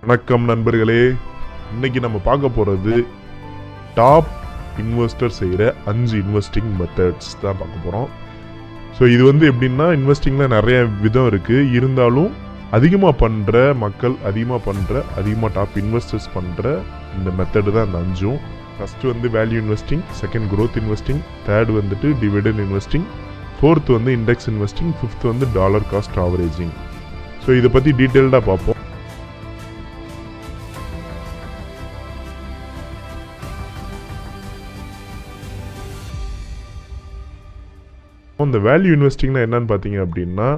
வணக்கம் நண்பர்களே, இன்னைக்கு நம்ம பார்க்க போகிறது டாப் இன்வெஸ்டர் செய்கிற 5 இன்வெஸ்டிங் மெத்தட்ஸ் தான் பார்க்க போகிறோம். ஸோ இது எப்படின்னா இன்வெஸ்டிங்கில் நிறைய விதம் இருக்குது. இருந்தாலும் அதிகமாக பண்ணுற மக்கள் அதிகமாக டாப் இன்வெஸ்டர்ஸ் பண்ணுற இந்த மெத்தடு தான் இந்த 5. First value investing, second growth investing, third dividend investing, fourth index investing, fifth dollar cost averaging. So இதை பற்றி டீட்டெயில்டாக பார்ப்போம். இந்த வேல்யூ இன்வெஸ்டிங்னா என்னன்னு பார்த்தீங்க அப்படின்னா,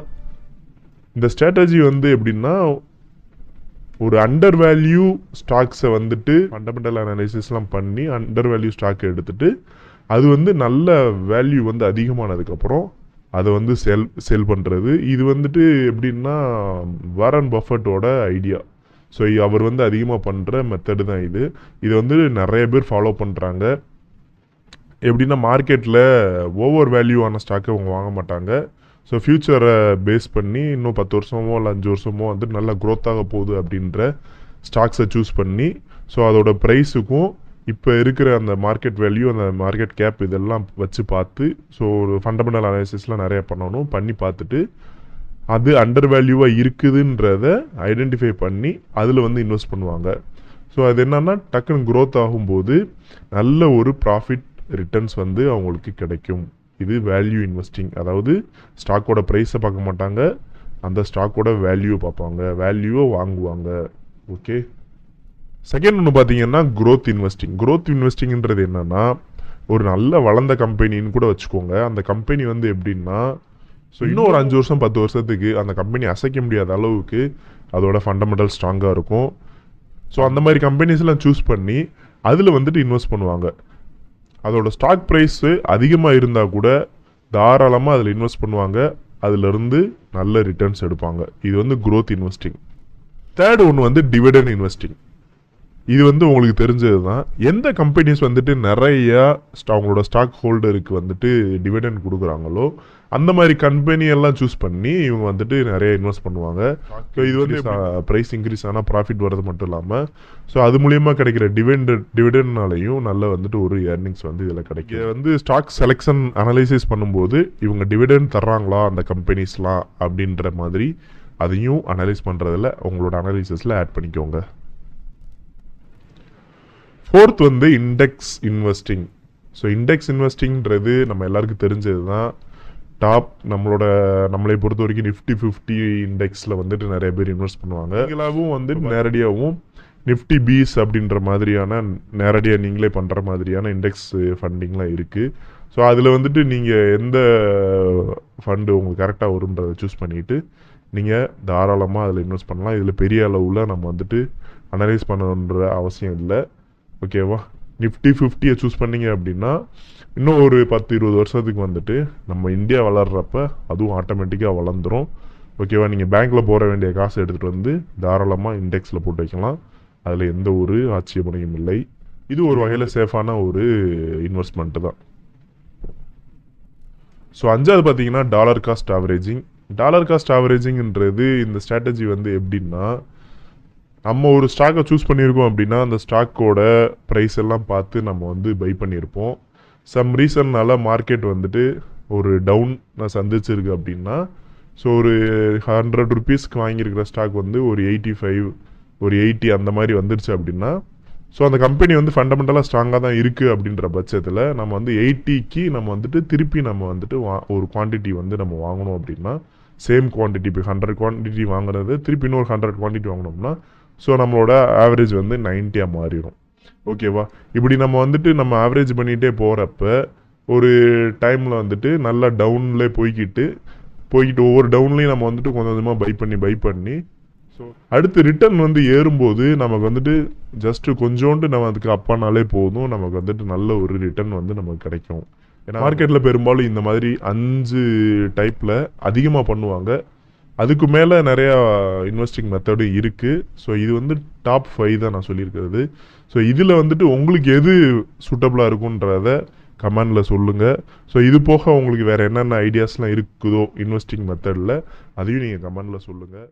இந்த ஸ்ட்ராட்டஜி எப்படின்னா ஒரு அண்டர் வேல்யூ ஸ்டாக்ஸை ஃபண்டமெண்டல் அனாலிசிஸ்லாம் பண்ணி அண்டர் வேல்யூ ஸ்டாக் எடுத்துட்டு அது நல்ல வேல்யூ அதிகமானதுக்கப்புறம் அதை செல் பண்ணுறது. இது எப்படின்னா வாரன் பஃபட்டோட ஐடியா. ஸோ அவர் அதிகமாக பண்ணுற மெத்தடு தான் இது. இது நிறைய பேர் ஃபாலோ பண்ணுறாங்க. எப்படின்னா மார்க்கெட்டில் ஓவர் வேல்யூவான ஸ்டாக்கை அவங்க வாங்க மாட்டாங்க. ஸோ ஃப்யூச்சரை பேஸ் பண்ணி இன்னும் 10 வருஷமோ இல்லை 5 வருஷமோ நல்லா க்ரோத் ஆக போகுது அப்படின்ற ஸ்டாக்ஸை சூஸ் பண்ணி, ஸோ அதோட ப்ரைஸுக்கும் இப்போ இருக்கிற அந்த மார்க்கெட் வேல்யூ, அந்த மார்க்கெட் கேப் இதெல்லாம் வச்சு பார்த்து, ஸோ ஒரு ஃபண்டமெண்டல் அனாலிசிஸ்லாம் நிறைய பண்ணி பார்த்துட்டு அது அண்டர் வேல்யூவாக இருக்குதுன்றத ஐடென்டிஃபை பண்ணி அதில் இன்வெஸ்ட் பண்ணுவாங்க. ஸோ அது என்னன்னா டக்குன்னு க்ரோத் ஆகும்போது நல்ல ஒரு ப்ராஃபிட் ரிட்டர்ன்ஸ் அவங்களுக்கு கிடைக்கும். இது வேல்யூ இன்வெஸ்டிங். அதாவது ஸ்டாக்கோட ப்ரைஸை பார்க்க மாட்டாங்க, அந்த ஸ்டாக்கோட வேல்யூவை பார்ப்பாங்க, வேல்யூவை வாங்குவாங்க. ஓகே, செகண்ட் ஒன்று பார்த்தீங்கன்னா growth இன்வெஸ்டிங். growth இன்வெஸ்டிங்ன்றது என்னன்னா ஒரு நல்ல வளர்ந்த கம்பெனின்னு கூட வச்சுக்கோங்க. அந்த கம்பெனி எப்படின்னா, ஸோ இன்னும் ஒரு 5 வருஷம் 10 வருஷத்துக்கு அந்த கம்பெனி அசைக்க முடியாத அளவுக்கு அதோட ஃபண்டமெண்டல் ஸ்ட்ராங்காக இருக்கும். ஸோ அந்த மாதிரி கம்பெனிஸ்லாம் சூஸ் பண்ணி அதில் இன்வெஸ்ட் பண்ணுவாங்க. அதோட ஸ்டாக் ப்ரைஸு அதிகமாக இருந்தால் கூட தாராளமாக அதில் இன்வெஸ்ட் பண்ணுவாங்க. அதிலிருந்து நல்ல ரிட்டர்ன்ஸ் எடுப்பாங்க. இது growth இன்வெஸ்டிங். தேர்ட் ஒன்று டிவிடெண்ட் இன்வெஸ்டிங். இது உங்களுக்கு தெரிஞ்சது தான். எந்த கம்பெனிஸ் நிறையா அவங்களோட ஸ்டாக் ஹோல்டருக்கு டிவிடெண்ட் கொடுக்குறாங்களோ அந்த மாதிரி கம்பெனியெல்லாம் சூஸ் பண்ணி இவங்க நிறைய இன்வெஸ்ட் பண்ணுவாங்க. ஸோ இது ப்ரைஸ் இன்க்ரீஸ் ஆனால் ப்ராஃபிட் வர்றது மட்டும் இல்லாமல், ஸோ அது மூலியமாக கிடைக்கிற டிவிடெண்ட்னாலையும் நல்ல ஒரு ஏர்னிங்ஸ் இதில் கிடைக்கும். ஸ்டாக் செலெக்ஷன் அனலைசிஸ் பண்ணும்போது இவங்க டிவிடெண்ட் தர்றாங்களா அந்த கம்பெனிஸ்லாம் அப்படின்ற மாதிரி அதையும் அனலைஸ் பண்ணுறதில்ல உங்களோட அனலைசிஸில் ஆட் பண்ணிக்கோங்க. Fourth index investing. So index இன்வெஸ்டிங்கிறது நம்ம எல்லாருக்கும் தெரிஞ்சது தான். டாப் நம்மளை பொறுத்த வரைக்கும் நிஃப்டி 50 இண்டெக்ஸில் நிறைய பேர் இன்வெஸ்ட் பண்ணுவாங்க. நீங்களாகவும் நேரடியாகவும் நிஃப்டி பீஸ் அப்படின்ற மாதிரியான நேரடியாக நீங்களே பண்ணுற மாதிரியான இண்டெக்ஸ் ஃபண்டிங்லாம் இருக்குது. ஸோ அதில் நீங்கள் எந்த ஃபண்டு உங்களுக்கு கரெக்டாக வரும்ன்றதை சூஸ் பண்ணிவிட்டு நீங்கள் தாராளமாக அதில் இன்வெஸ்ட் பண்ணலாம். இதில் பெரிய அளவில் நம்ம அனலைஸ் பண்ணணுன்ற அவசியம் இல்லை. ஓகேவா, நிஃப்டி 50 சூஸ் பண்ணிங்க அப்படின்னா இன்னும் ஒரு 10-20 வருஷத்துக்கு நம்ம இந்தியா வளர்கிறப்ப அதுவும் ஆட்டோமேட்டிக்காக வளர்ந்துடும். ஓகேவா, நீங்கள் பேங்க்கில் போட வேண்டிய காசை எடுத்துகிட்டு தாராளமாக இண்டெக்ஸில் போட்டு வைக்கலாம். அதில் எந்த ஒரு ஆட்சேபனையும் இல்லை. இது ஒரு வகையில் சேஃபான ஒரு இன்வெஸ்ட்மெண்ட்டு தான். ஸோ 5வது பார்த்தீங்கன்னா dollar cost averaging. Dollar cost ஆவரேஜிங்ன்றது இந்த ஸ்ட்ராட்டஜி எப்படின்னா, நம்ம ஒரு ஸ்டாக்கை சூஸ் பண்ணியிருக்கோம் அப்படின்னா அந்த ஸ்டாக்கோட ப்ரைஸ் எல்லாம் பார்த்து நம்ம பை பண்ணியிருப்போம். சம் ரீசன்னால மார்க்கெட் ஒரு டவுன் சந்திச்சிருக்கு அப்படின்னா, ஸோ ஒரு 100 ருபீஸ்க்கு வாங்கியிருக்கிற ஸ்டாக் ஒரு 85 ஒரு 80 அந்த மாதிரி வந்துருச்சு அப்படின்னா, ஸோ அந்த கம்பெனி ஃபண்டமெண்டலாக ஸ்ட்ராங்காக தான் இருக்குது அப்படின்ற பட்சத்தில் நம்ம 80க்கு நம்ம திருப்பி நம்ம ஒரு குவான்டிட்டி நம்ம வாங்கணும் அப்படின்னா, சேம் குவான்டிட்டி இப்போ 100 குவான்டிட்டி வாங்குறது திருப்பி இன்னொரு 100 குவான்டிட்டி வாங்கினோம்னா, ஸோ நம்மளோட ஆவரேஜ் 90 மாறிடும். ஓகேவா, இப்படி நம்ம நம்ம ஆவரேஜ் பண்ணிகிட்டே போகிறப்ப ஒரு டைமில் நல்லா டவுன்லேயே போய்கிட்டு ஒவ்வொரு டவுன்லேயும் நம்ம கொஞ்சம் கொஞ்சமாக பை பண்ணி ஸோ அடுத்து ரிட்டர்ன் ஏறும்போது நமக்கு ஜஸ்ட்டு கொஞ்சோண்டு நம்ம அதுக்கு அப்பானாலே போதும், நமக்கு நல்ல ஒரு ரிட்டர்ன் நமக்கு கிடைக்கும். ஏன்னா மார்க்கெட்டில் பெரும்பாலும் இந்த மாதிரி 5 டைப்பில் அதிகமாக பண்ணுவாங்க. அதுக்கு மேலே நிறையா இன்வெஸ்டிங் மெத்தடும் இருக்குது. ஸோ இது டாப் 5 தான் நான் சொல்லியிருக்கிறது. ஸோ இதில் உங்களுக்கு எது சூட்டபுளாக இருக்குன்றத கமெண்டில் சொல்லுங்கள். ஸோ இது போக உங்களுக்கு வேறு என்னென்ன ஐடியாஸ்லாம் இருக்குதோ இன்வெஸ்டிங் மெத்தடில் அதையும் நீங்கள் கமெண்டில் சொல்லுங்கள்.